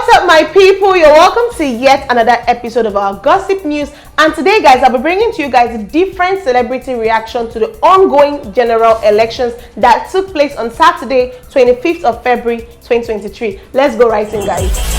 What's up, my people? You're welcome to yet another episode of our gossip news. And today, guys, I'll be bringing to you guys different celebrity reaction to the ongoing general elections that took place on Saturday, 25th of February, 2023. Let's go right in, guys.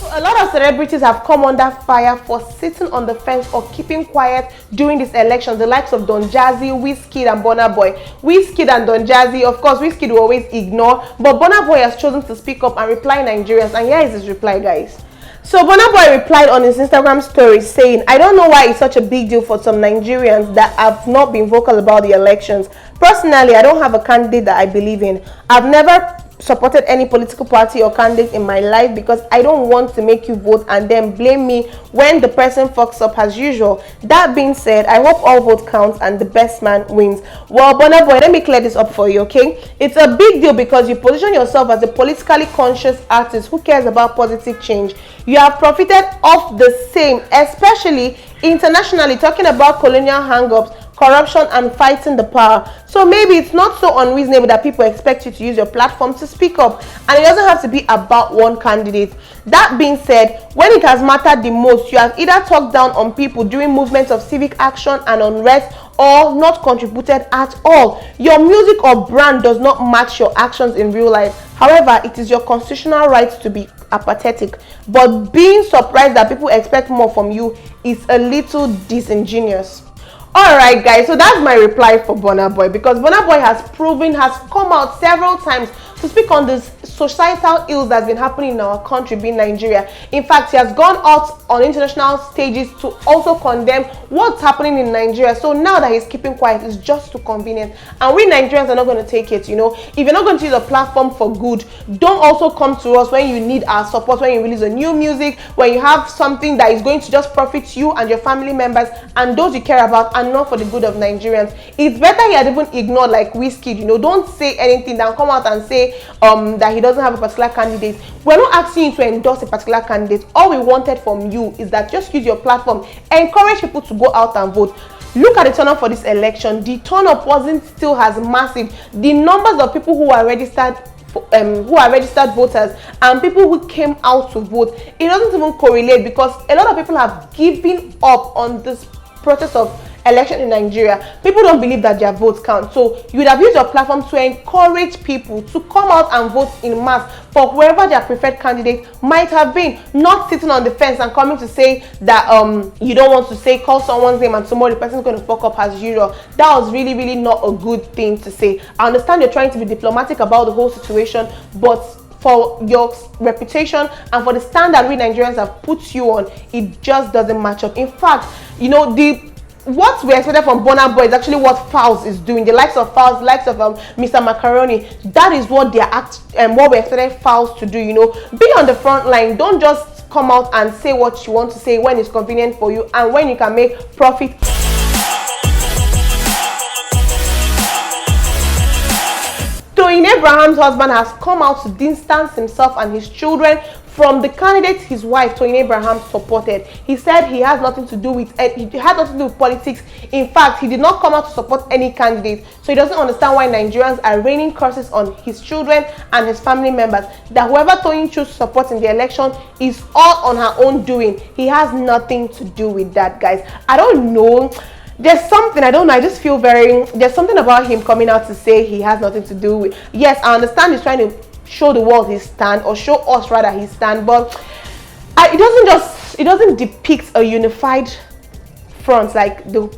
A lot of celebrities have come under fire for sitting on the fence or keeping quiet during these elections. The likes of Don Jazzy, Wizkid, and Burna Boy. Wizkid and Don Jazzy, of course, Wizkid will always ignore, but Burna Boy has chosen to speak up and reply Nigerians. And here is his reply, guys. So Burna Boy replied on his Instagram story saying, "I don't know why it's such a big deal for some Nigerians that have not been vocal about the elections. Personally, I don't have a candidate that I believe in. I've never supported any political party or candidate in my life because I don't want to make you vote and then blame me when the person fucks up as usual. That being said, I hope all vote counts and the best man wins." Well, Burna Boy, let me clear this up for you, okay? It's a big deal because you position yourself as a politically conscious artist who cares about positive change. You have profited off the same, especially internationally, talking about colonial hang-ups, corruption, and fighting the power. So maybe it's not so unreasonable that people expect you to use your platform to speak up, and it doesn't have to be about one candidate. That being said, when it has mattered the most, you have either talked down on people during movements of civic action and unrest or not contributed at all. Your music or brand does not match your actions in real life. However, it is your constitutional right to be apathetic, but being surprised that people expect more from you is a little disingenuous. Alright, guys, so that's my reply for Burna Boy, because Burna Boy has come out several times to speak on this societal ills that's been happening in our country, being Nigeria. In fact, he has gone out on international stages to also condemn what's happening in Nigeria. So now that he's keeping quiet, it's just too convenient. And we Nigerians are not going to take it, you know. If you're not going to use a platform for good, don't also come to us when you need our support, when you release a new music, when you have something that is going to just profit you and your family members and those you care about, and not for the good of Nigerians. It's better he had even ignored like Wizkid, you know. Don't say anything, then come out and say that he doesn't have a particular candidate. We're not asking you to endorse a particular candidate. All we wanted from you is that just use your platform, encourage people to go out and vote. Look at the turn-up for this election. The turn-up wasn't still as massive. The numbers of people who are registered voters and people who came out to vote, it doesn't even correlate, because a lot of people have given up on this process of election in Nigeria. People don't believe that their votes count. So you would have used your platform to encourage people to come out and vote in mass for whoever their preferred candidate might have been, not sitting on the fence and coming to say that you don't want to call someone's name and tomorrow the person's going to fuck up as usual. That was really not a good thing to say. I understand you're trying to be diplomatic about the whole situation, but for your reputation and for the standard we Nigerians have put you on, it just doesn't match up. In fact, you know, what we expected from Burna Boy is actually what Fowls is doing. The likes of Fowls, the likes of Mr. Macaroni, that is what they are what we expected Fowls to do, you know. Be on the front line. Don't just come out and say what you want to say when it's convenient for you and when you can make profit. Toyin Abraham's husband has come out to distance himself and his children from the candidate his wife Toyin Abraham supported. He said he has nothing to do with politics. In fact, he did not come out to support any candidate, so he doesn't understand why Nigerians are raining curses on his children and his family members. That whoever Toyin chose to support in the election is all on her own doing. He has nothing to do with that, guys. I don't know. There's something, I don't know, I just feel there's something about him coming out to say he has nothing to do with. Yes, I understand he's trying to show the world his stand, or show us rather his stand, but it doesn't depict a unified front, like the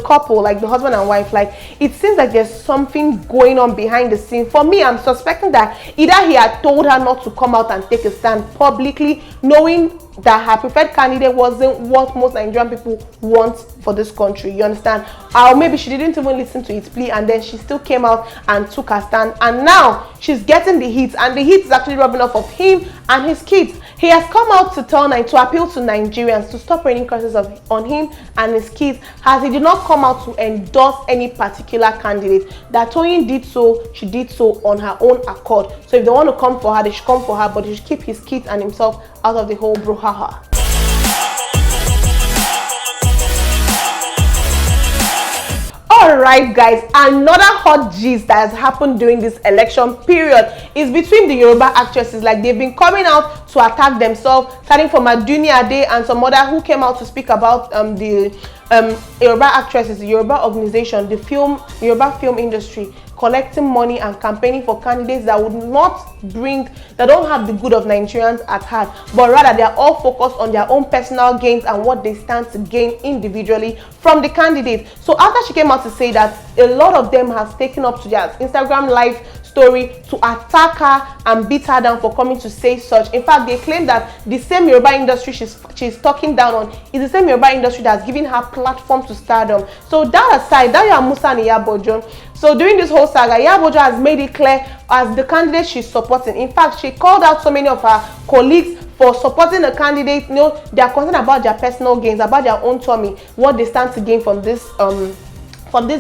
couple, like the husband and wife. Like, it seems like there's something going on behind the scene. For me, I'm suspecting that either he had told her not to come out and take a stand publicly, knowing that her preferred candidate wasn't what most Nigerian people want for this country, you understand? Or maybe she didn't even listen to his plea and then she still came out and took her stand, and now she's getting the heat, and the heat is actually rubbing off of him and his kids. He has come out to appeal to Nigerians to stop raining curses on him and his kids, as he did not come out to endorse any particular candidate. That Toyin did so, she did so on her own accord. So if they want to come for her, they should come for her, but they should keep his kids and himself out of the whole brouhaha. All right, guys, another hot gist that has happened during this election period is between the Yoruba actresses. Like, they've been coming out to attack themselves, starting from Aduni Ade and some other who came out to speak about the Yoruba actresses, the Yoruba organization, the Yoruba film industry, collecting money and campaigning for candidates that don't have the good of Nigerians at heart, but rather they are all focused on their own personal gains and what they stand to gain individually from the candidate. So after she came out to say that, a lot of them has taken up to their Instagram live story to attack her and beat her down for coming to say such. In fact, they claim that the same Yoruba industry she's talking down on is the same Yoruba industry that's giving her platform to stardom. So that aside, Dayo Amusa and Iyabojo. So during this whole saga, Iyabojo has made it clear as the candidate she's supporting. In fact, she called out so many of her colleagues for supporting a candidate. You know, they are concerned about their personal gains, about their own tummy, what they stand to gain from this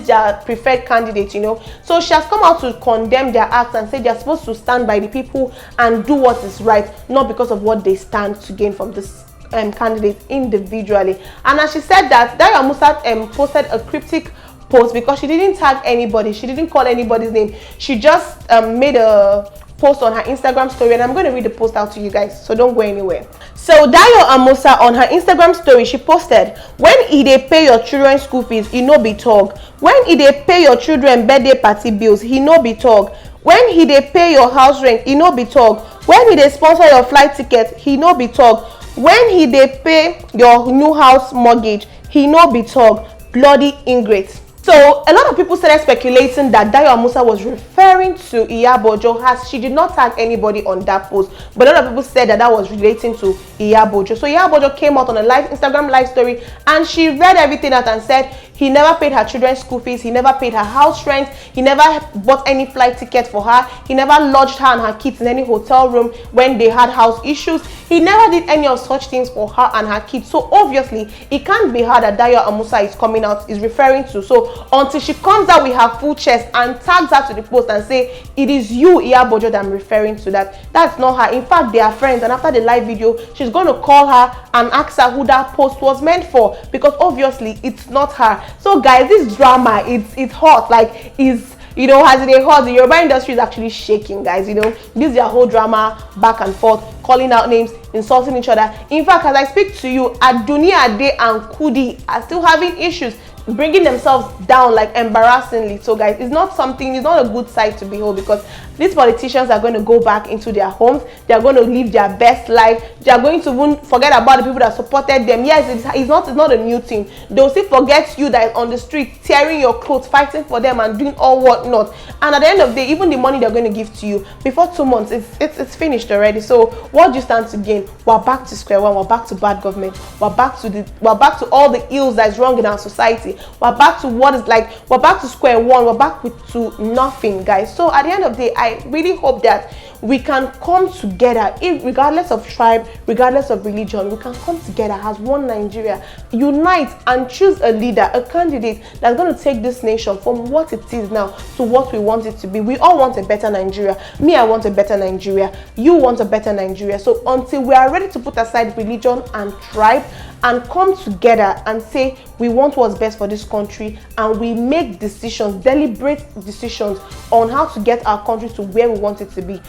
their preferred candidate, you know. So she has come out to condemn their acts and say they're supposed to stand by the people and do what is right, not because of what they stand to gain from this candidate individually. And as she said that, Dayo Amusa posted a cryptic post because she didn't tag anybody, she didn't call anybody's name. She just made a post on her Instagram story, and I'm going to read the post out to you guys, so don't go anywhere. So Dayo Amusa on her Instagram story, she posted, "When they pay your children school fees, he no be talk. When they pay your children birthday party bills, he no be talk. When they pay your house rent, he no be talk. When they sponsor your flight ticket, he no be talk. When they pay your new house mortgage, he no be talk. Bloody ingrate." So a lot of people started speculating that Dayo Amusa was referring to Iyabojo, as she did not tag anybody on that post. But a lot of people said that was relating to Iyabojo. So Iyabojo came out on a live Instagram live story and she read everything out and said he never paid her children's school fees, he never paid her house rent, he never bought any flight ticket for her, he never lodged her and her kids in any hotel room when they had house issues. He never did any of such things for her and her kids. So obviously it can't be her that Dayo Amusa is coming out is referring to. So until she comes out with her full chest and tags her to the post and say, "It is you, Iyabojo, that I'm referring to," that's not her. In fact, they are friends, and after the live video she's going to call her and ask her who that post was meant for, because obviously it's not her. So guys, this drama, it's hot. Like, you know, as it hot, the Yoruba industry is actually shaking, guys. You know, this is their whole drama, back and forth, calling out names, insulting each other. In fact, as I speak to you, Aduni Ade and Kudi are still having issues, bringing themselves down, like, embarrassingly. So guys, it's not a good sight to behold, because these politicians are going to go back into their homes, they are going to live their best life, they are going to even forget about the people that supported them. Yes, it's not a new thing. They'll still forget you that is on the street tearing your clothes, fighting for them and doing all whatnot. And at the end of the day, even the money they're going to give to you before 2 months, it's finished already. So what do you stand to gain? We're back to square one. We're back to bad government. We're back to all the ills that is wrong in our society. We're back to we're back to square one. We're back to nothing, guys. So at the end of the day, I really hope that we can come together, regardless of tribe, regardless of religion. We can come together as one Nigeria, unite and choose a leader, a candidate that's going to take this nation from what it is now to what we want it to be. We all want a better Nigeria. Me, I want a better Nigeria. You want a better Nigeria. So until we are ready to put aside religion and tribe and come together and say we want what's best for this country, and we make decisions, deliberate decisions on how to get our country to where we want it to be.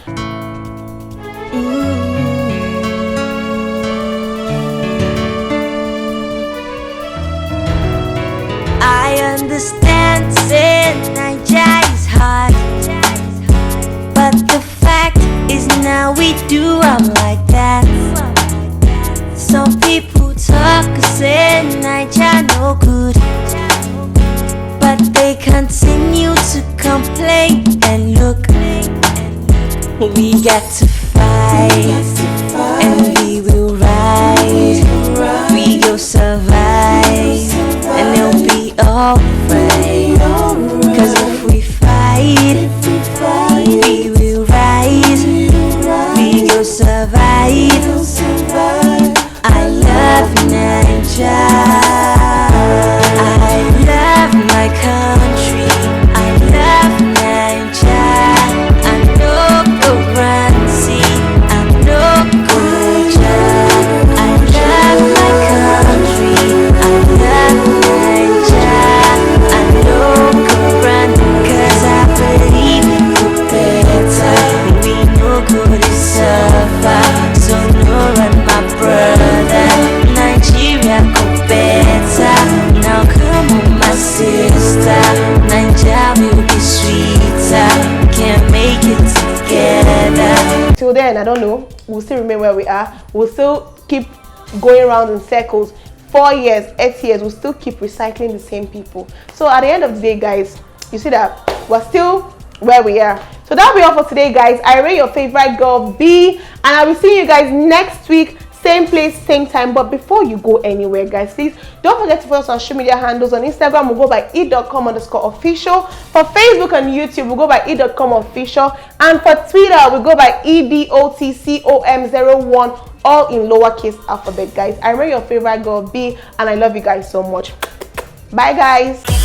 I understand saying Nigeria is hard, but the fact is now we do like that. Some people talk say Nigeria no good, but they continue to complain. And look, we got to fight, and we will rise. We will survive, and it'll be alright. 'Cause if we fight, we will rise. We will survive. I love Nigeria. I love my country. I love Nigeria. I know guarantee. I know 10, I don't know, we'll still remain where we are. We'll still keep going around in circles. 4 years, 8 years, we'll still keep recycling the same people. So at the end of the day, guys, you see that we're still where we are. So that'll be all for today, guys. I rate your favorite girl B, and I will see you guys next week, same place, same time. But before you go anywhere, guys, please don't forget to follow us on social media handles. On Instagram, we'll go by e.com_official. For Facebook and YouTube, we'll go by e.com_official. And for Twitter, we'll go by EDOTCOM01, all in lowercase alphabet, guys. I rate your favorite girl B, and I love you guys so much. Bye, guys.